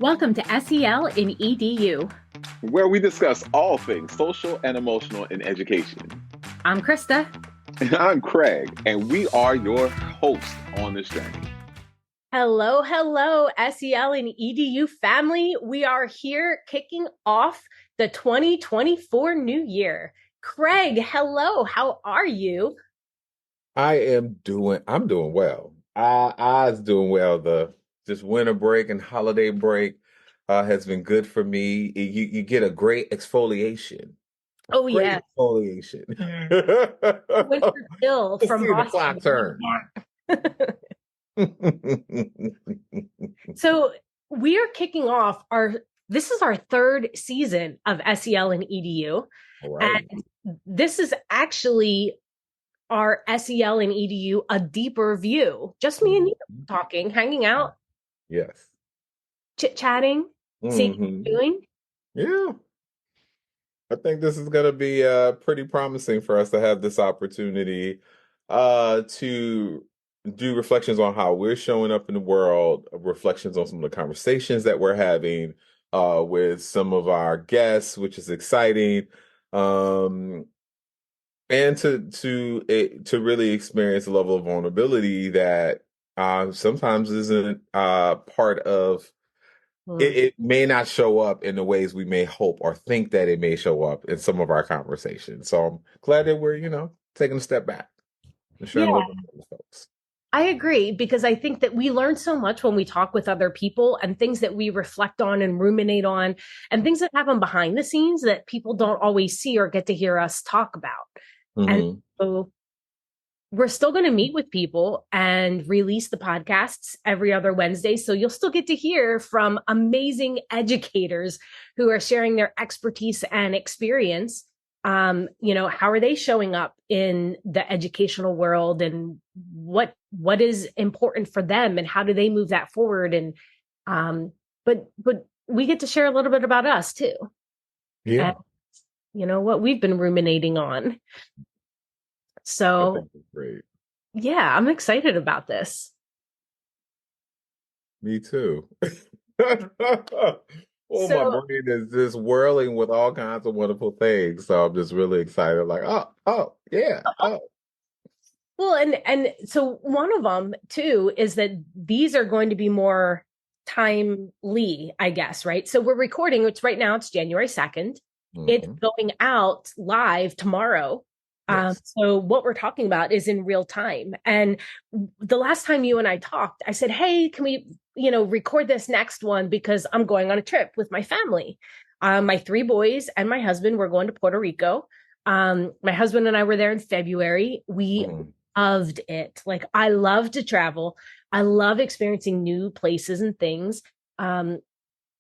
Welcome to SEL in EDU. where we discuss all things social and emotional in education. I'm Krista. And I'm Craig, and we are your hosts on this journey. Hello, SEL and EDU family. We are here kicking off the 2024 new year. Craig, hello, how are you? I'm doing well. I was doing well. Just winter break and holiday break has been good for me. You get a great exfoliation. Oh, Great yeah. exfoliation. Winter Bill To from see the clock Boston. turn. So we are kicking off this is our third season of SEL and EDU. All right. And this is actually our SEL and EDU, a deeper view. Just me and you talking, hanging out. Yes. Chit-chatting, seeing what you're doing. Yeah. I think this is going to be pretty promising for us to have this opportunity to do reflections on how we're showing up in the world, reflections on some of the conversations that we're having with some of our guests, which is exciting. And to really experience a level of vulnerability that sometimes isn't part of it may not show up in the ways we may hope or think that it may show up in some of our conversations. So I'm glad that we're, taking a step back and sharing a little bit with folks. I agree, because I think that we learn so much when we talk with other people, and things that we reflect on and ruminate on, and things that happen behind the scenes that people don't always see or get to hear us talk about. And so we're still going to meet with people and release the podcasts every other Wednesday. So you'll still get to hear from amazing educators who are sharing their expertise and experience. How are they showing up in the educational world, and what is important for them, and how do they move that forward? And but we get to share a little bit about us too. Yeah. And, what we've been ruminating on. So great. Yeah, I'm excited about this. Me too. My brain is just whirling with all kinds of wonderful things. So I'm just really excited. Like, yeah. Well, and so one of them too is that these are going to be more timely, I guess, right? So we're recording, right now it's January 2nd. It's going out live tomorrow. Yes. So what we're talking about is in real time. And the last time you and I talked, I said, hey, can we, record this next one, because I'm going on a trip with my family. My 3 boys and my husband were going to Puerto Rico. My husband and I were there in February. We loved it. Like, I love to travel. I love experiencing new places and things. And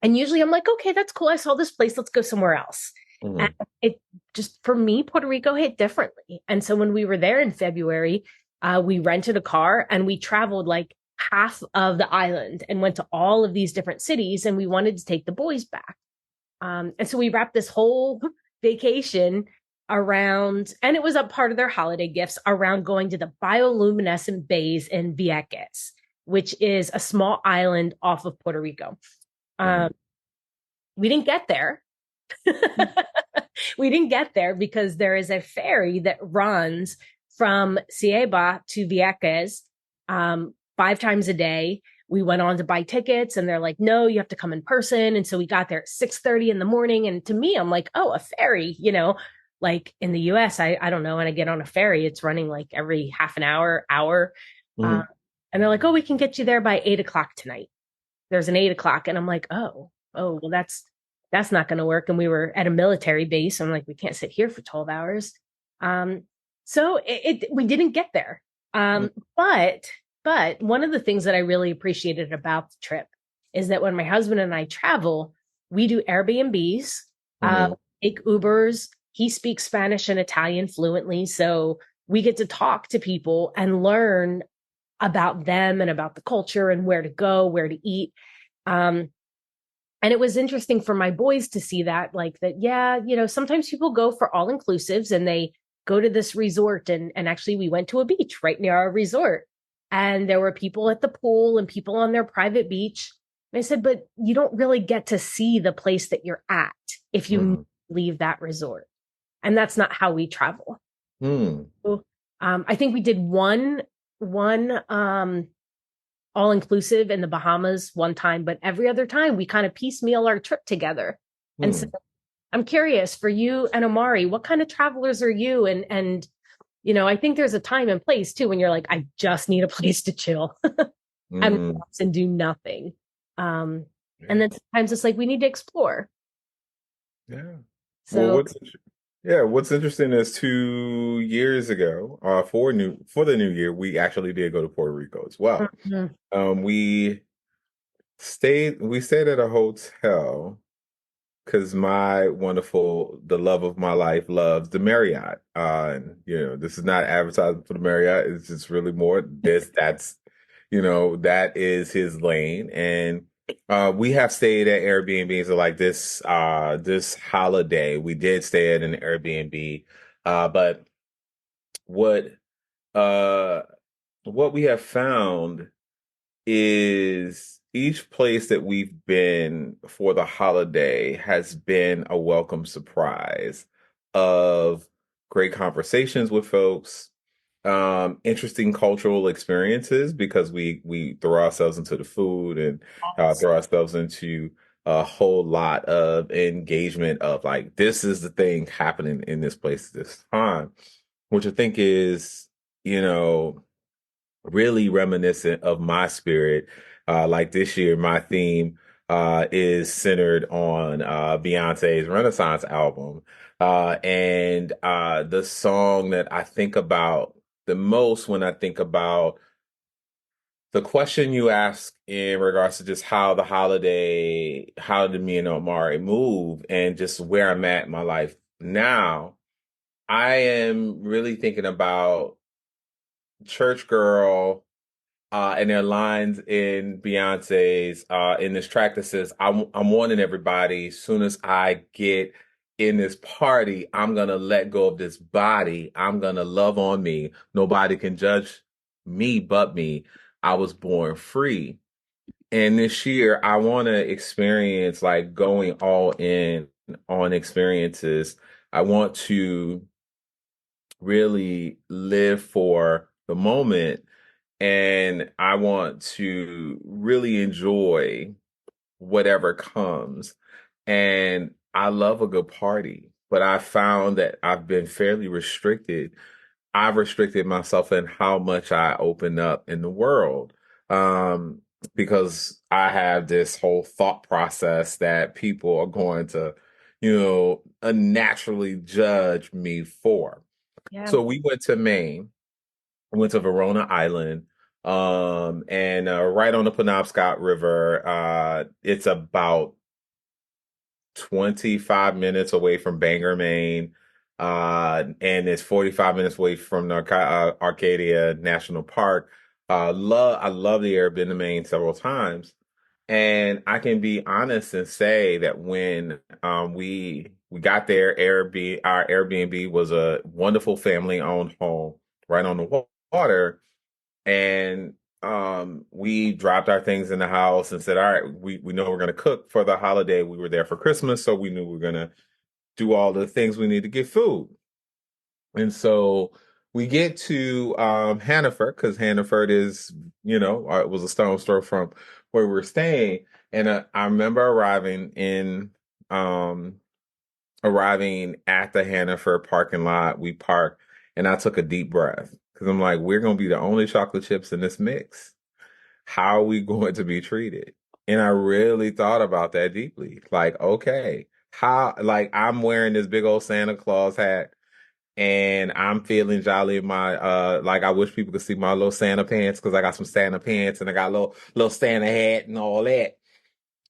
usually I'm like, okay, that's cool. I saw this place. Let's go somewhere else. And it just, for me, Puerto Rico hit differently. And so when we were there in February, we rented a car and we traveled like half of the island and went to all of these different cities, and we wanted to take the boys back. And so we wrapped this whole vacation around, and it was a part of their holiday gifts, around going to the bioluminescent bays in Vieques, which is a small island off of Puerto Rico. We didn't get there. We didn't get there because there is a ferry that runs from Ceiba to Vieques 5 times a day. We went on to buy tickets, and they're like, no, you have to come in person. And so we got there at 6:30 in the morning. And to me, I'm like, oh, a ferry, like in the US, I don't know. And I get on a ferry, it's running like every half an hour. And they're like, oh, we can get you there by 8:00 tonight. There's an 8:00. And I'm like, oh, well, that's not going to work. And we were at a military base. So I'm like, we can't sit here for 12 hours. So we didn't get there. But one of the things that I really appreciated about the trip is that when my husband and I travel, we do Airbnbs, take Ubers. He speaks Spanish and Italian fluently. So we get to talk to people and learn about them and about the culture and where to go, where to eat. And it was interesting for my boys to see that, sometimes people go for all inclusives and they go to this resort. And actually we went to a beach right near our resort, and there were people at the pool and people on their private beach. And I said, but you don't really get to see the place that you're at if you Mm. leave that resort. And that's not how we travel. Mm. So, I think we did one all inclusive in the Bahamas one time, but every other time we kind of piecemeal our trip together. And so Mm. I'm curious for you and Amari, what kind of travelers are you? And I think there's a time and place too when you're like, I just need a place to chill and Mm. relax and do nothing. Um, Yeah. and then sometimes it's like we need to explore. Yeah. Well, So what's interesting is 2 years ago, for the new year, we actually did go to Puerto Rico as well. mhm. We stayed at a hotel because the love of my life loves the Marriott. And, this is not advertising for the Marriott. It's just really more that is his lane. And we have stayed at Airbnbs. So like this holiday, we did stay at an Airbnb. But what uh what we have found is each place that we've been for the holiday has been a welcome surprise of great conversations with folks, interesting cultural experiences because we throw ourselves into the food and throw ourselves into a whole lot of engagement of like this is the thing happening in this place at this time, which I think is, you know really reminiscent of my spirit. Like this year, my theme is centered on Beyonce's Renaissance album. And the song that I think about the most when I think about the question you ask in regards to just how did me and Omari move and just where I'm at in my life now, I am really thinking about Church Girl and there are lines in Beyonce's in this track that says, I'm warning everybody, as soon as I get in this party, I'm gonna let go of this body. I'm gonna love on me. Nobody can judge me but me. I was born free. And this year, I want to experience like going all in on experiences. I want to really live for the moment and I want to really enjoy whatever comes. And I love a good party, but I found that I've been fairly restricted. I've restricted myself in how much I open up in the world. Because I have this whole thought process that people are going to, unnaturally judge me for. Yeah. So we went to Maine, went to Verona Island, and right on the Penobscot River. It's about 25 minutes away from Bangor, Maine, and it's 45 minutes away from Arcadia National Park. I love the air. Been to Maine several times, and I can be honest and say that when we got there, our Airbnb was a wonderful family owned home right on the water, and we dropped our things in the house and said, all right, we know we're going to cook for the holiday. We were there for Christmas, so we knew we were going to do all the things we need to get food. And so we get to Hannaford because Hannaford is, it was a stone's throw from where we were staying. And I remember um, arriving at the Hannaford parking lot. We parked, and I took a deep breath because I'm like, we're going to be the only chocolate chips in this mix. How are we going to be treated? And I really thought about that deeply. Like, okay, like, I'm wearing this big old Santa Claus hat and I'm feeling jolly in my, like, I wish people could see my little Santa pants because I got some Santa pants and I got a little Santa hat and all that.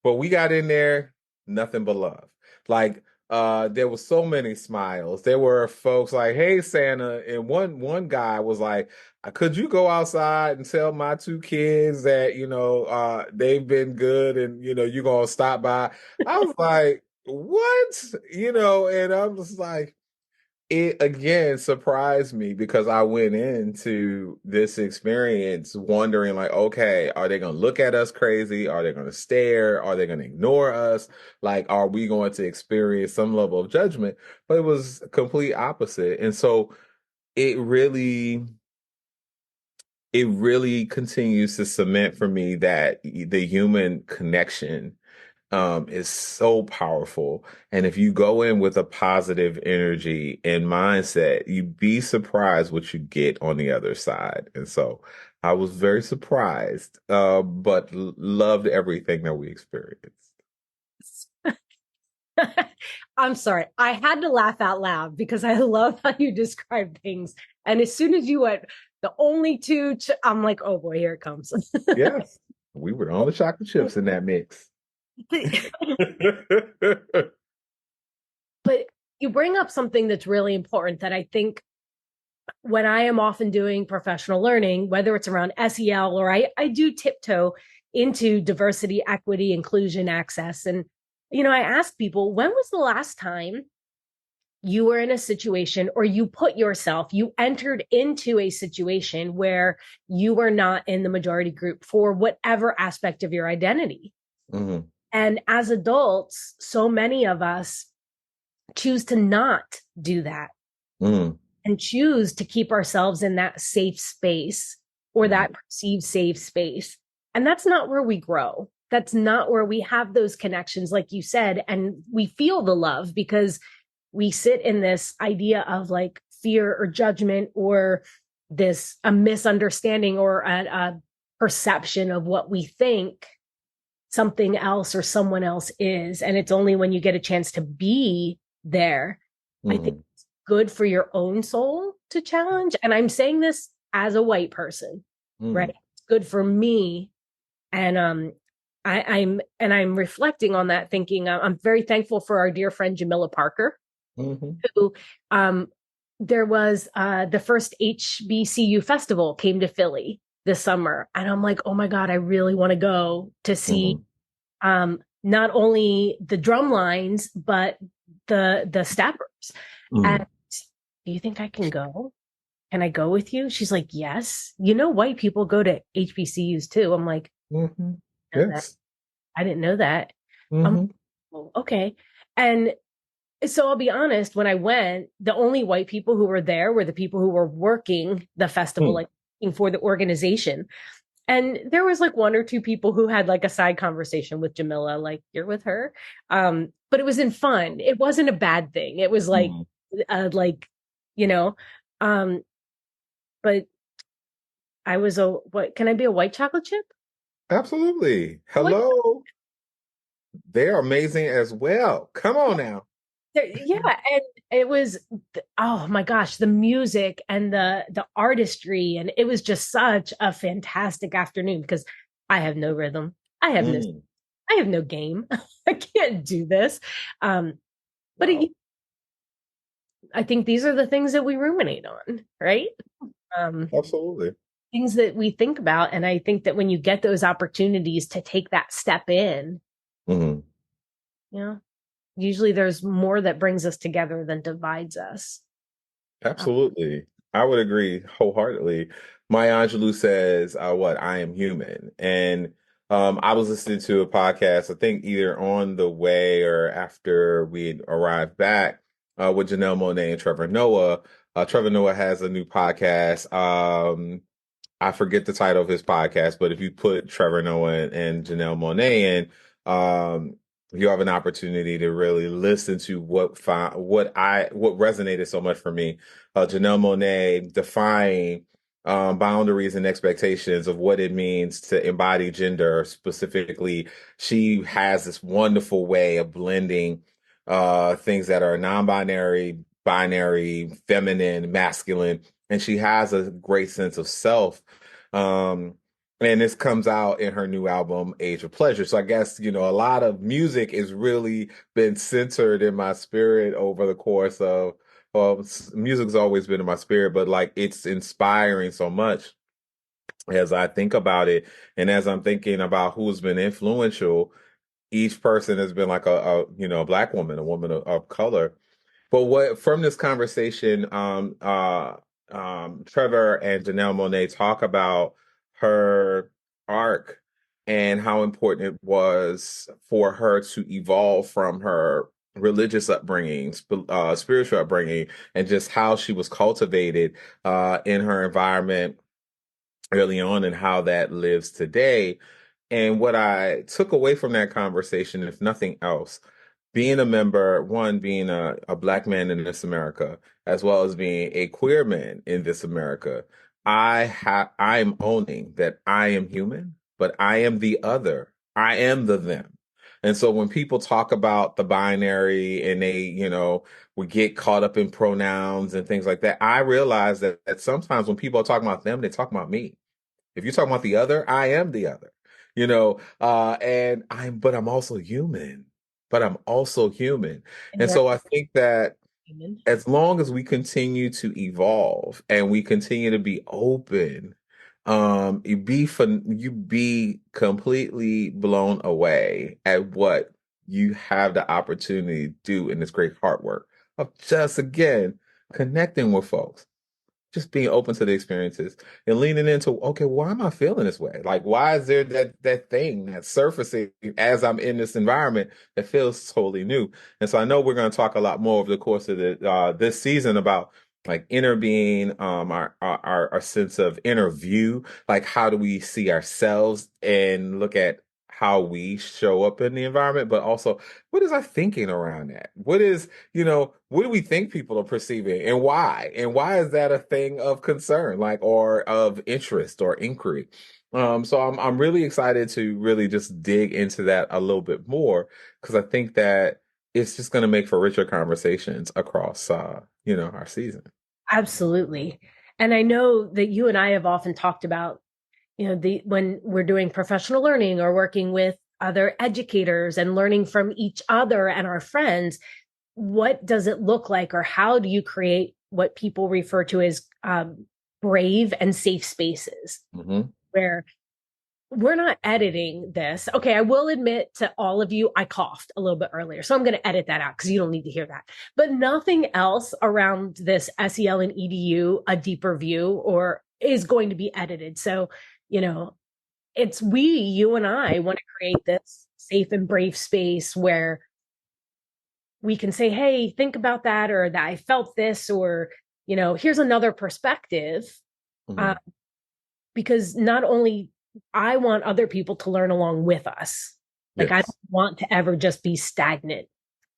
But we got in there, nothing but love. Like, there was so many smiles. There were folks like, "Hey, Santa," and one guy was like, "Could you go outside and tell my two kids that they've been good and you're gonna stop by?" I was like, "What?" And I'm just like, it again surprised me because I went into this experience wondering, like, okay, are they going to look at us crazy? Are they going to stare? Are they going to ignore us? Like, are we going to experience some level of judgment? But it was complete opposite. And so it really continues to cement for me that the human connection is so powerful. And if you go in with a positive energy and mindset, you'd be surprised what you get on the other side. And so I was very surprised, but loved everything that we experienced. I'm sorry. I had to laugh out loud because I love how you describe things. And as soon as you went, the only two, I'm like, oh boy, here it comes. Yes, we were on the chocolate chips in that mix. But you bring up something that's really important that I think when I am often doing professional learning, whether it's around SEL or I do tiptoe into diversity, equity, inclusion, access. And, I ask people, when was the last time you were in a situation or you entered into a situation where you were not in the majority group for whatever aspect of your identity? Mm-hmm. And as adults, so many of us choose to not do that. Mm-hmm. And choose to keep ourselves in that safe space or that perceived safe space. And that's not where we grow. That's not where we have those connections, like you said, and we feel the love because we sit in this idea of like fear or judgment or a misunderstanding or a perception of what we think something else or someone else is. And it's only when you get a chance to be there, I think good for your own soul to challenge. And I'm saying this as a white person, right? It's good for me. And I'm reflecting on that, thinking I'm very thankful for our dear friend Jamila Parker, who there was the first HBCU festival came to Philly this summer. And I'm like, oh my God, I really want to go to see not only the drum lines, but the steppers. And do you think I can go? Can I go with you? She's like, yes. White people go to HBCUs too. I'm like, yes. I didn't know that. Oh, okay. And so I'll be honest, when I went, the only white people who were there were the people who were working the festival, like working for the organization. And there was like one or two people who had like a side conversation with Jamila, like, you're with her. But it was in fun. It wasn't a bad thing. It was like, but I was what can I be a white chocolate chip? Absolutely. Hello. They're amazing as well. Come on now. Yeah. And it was, oh my gosh, the music and the artistry. And it was just such a fantastic afternoon because I have no rhythm. I have no game. I can't do this. But I think these are the things that we ruminate on, right? Absolutely. Things that we think about. And I think that when you get those opportunities to take that step in, usually there's more that brings us together than divides us. Absolutely. I would agree wholeheartedly. Maya Angelou says, I am human. And I was listening to a podcast, I think either on the way or after we arrived back with Janelle Monáe and Trevor Noah. Trevor Noah has a new podcast. I forget the title of his podcast, but if you put Trevor Noah and Janelle Monáe in, you have an opportunity to really listen to what resonated so much for me. Janelle Monáe defying boundaries and expectations of what it means to embody gender. Specifically, she has this wonderful way of blending things that are non-binary, binary, feminine, masculine, and she has a great sense of self. And this comes out in her new album, Age of Pleasure. So I guess, a lot of music has really been centered in my spirit over the course of, music's always been in my spirit, but like it's inspiring so much as I think about it. And as I'm thinking about who's been influential, each person has been like a Black woman, a woman of color. But what from this conversation, Trevor and Janelle Monáe talk about her arc and how important it was for her to evolve from her religious upbringing, spiritual upbringing, and just how she was cultivated in her environment early on and how that lives today. And what I took away from that conversation, if nothing else, being a member, one, being a black man in this America, as well as being a queer man in this America, I'm owning that I am human, but I am the other. I am the them. And so when people talk about the binary and they, we get caught up in pronouns and things like that, I realize that sometimes when people are talking about them, they talk about me. If you're talking about the other, I am the other, but I'm also human, And Yeah. so I think that as long as we continue to evolve and we continue to be open, you be completely blown away at what you have the opportunity to do in this great hard work of just, again, connecting with folks, just being open to the experiences and leaning into, okay, why am I feeling this way? Like, why is there that thing that's surfacing as I'm in this environment that feels totally new? And so I know we're going to talk a lot more over the course of this season about like inner being, our sense of inner view, like how do we see ourselves and look at how we show up in the environment, but also what is our thinking around that? What do we think people are perceiving and why? And why is that a thing of concern, like, or of interest or inquiry? So I'm really excited to really just dig into that a little bit more because I think that it's just going to make for richer conversations across, our season. Absolutely. And I know that you and I have often talked about, when we're doing professional learning or working with other educators and learning from each other and our friends, what does it look like, or how do you create what people refer to as brave and safe spaces, where we're not editing this. Okay, I will admit to all of you, I coughed a little bit earlier, so I'm going to edit that out because you don't need to hear that. But nothing else around this SEL and EDU, a deeper view, or is going to be edited. So, it's you and I want to create this safe and brave space where we can say, hey, think about that, or that I felt this, or, here's another perspective. Because not only I want other people to learn along with us. Like, yes. I don't want to ever just be stagnant.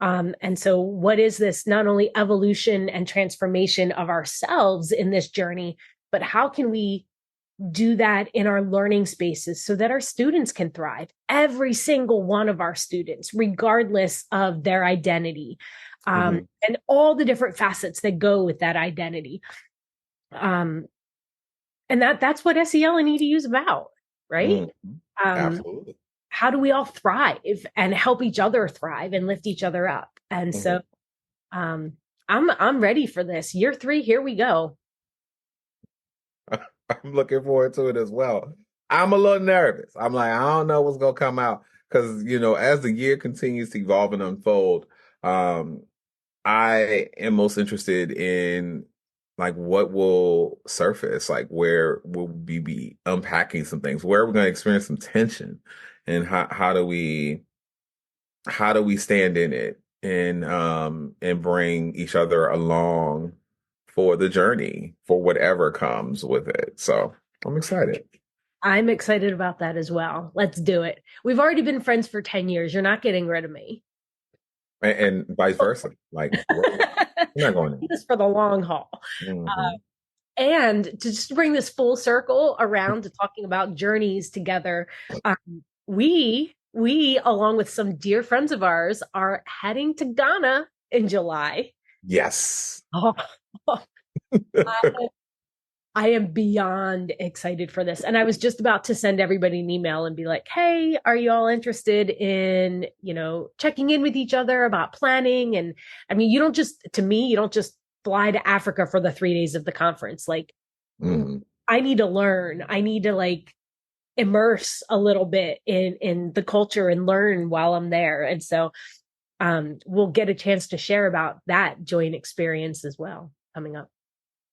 And so what is this, not only evolution and transformation of ourselves in this journey, but how can we do that in our learning spaces so that our students can thrive? Every single one of our students, regardless of their identity, and all the different facets that go with that identity. And that's what SEL and EDU is about, right? Absolutely. How do we all thrive and help each other thrive and lift each other up? And so I'm ready for this. Year 3, here we go. I'm looking forward to it as well. I'm a little nervous. I'm like, I don't know what's going to come out because, as the year continues to evolve and unfold, I am most interested in like what will surface, like where will we be unpacking some things, where we're going to experience some tension, and how do we stand in it and bring each other along for the journey for whatever comes with it. So I'm excited. I'm excited about that as well. Let's do it. We've already been friends for 10 years. You're not getting rid of me. And vice versa. Like, we're not going in. This for the long haul. And to just bring this full circle around to talking about journeys together, we, along with some dear friends of ours, are heading to Ghana in July. Yes. I am beyond excited for this. And I was just about to send everybody an email and be like, hey, are you all interested in, checking in with each other about planning? And I mean, you don't just fly to Africa for the 3 days of the conference. Like, I need to learn. I need to like immerse a little bit in the culture and learn while I'm there. And so we'll get a chance to share about that joint experience as well coming up.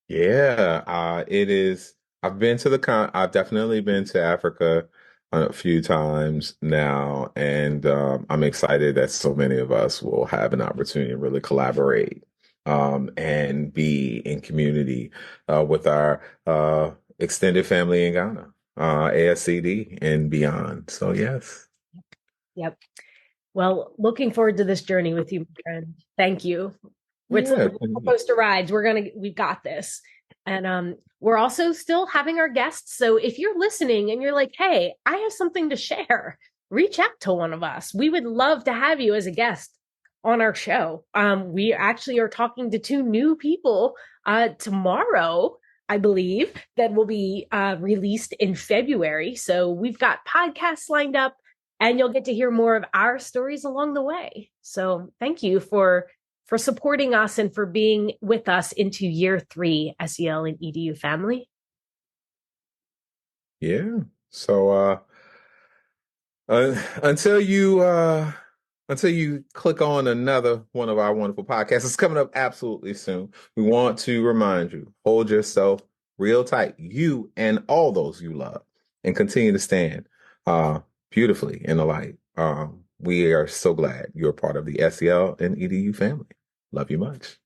Yeah, it is. I've been to I've definitely been to Africa a few times now, and I'm excited that so many of us will have an opportunity to really collaborate and be in community with our extended family in Ghana, ASCD and beyond. So yes. Yep. Well, looking forward to this journey with you, my friend. Thank you. It's like Yeah. roller coaster rides. We've got this. And we're also still having our guests. So if you're listening and you're like, hey, I have something to share, reach out to one of us. We would love to have you as a guest on our show. We actually are talking to two new people tomorrow, I believe, that will be released in February. So we've got podcasts lined up, and you'll get to hear more of our stories along the way. So thank you for supporting us and for being with us into year 3 SEL and EDU family. Yeah. So until you click on another one of our wonderful podcasts, it's coming up absolutely soon. We want to remind you, hold yourself real tight, you and all those you love, and continue to stand beautifully in the light. We are so glad you're part of the SEL and EDU family. Love you much.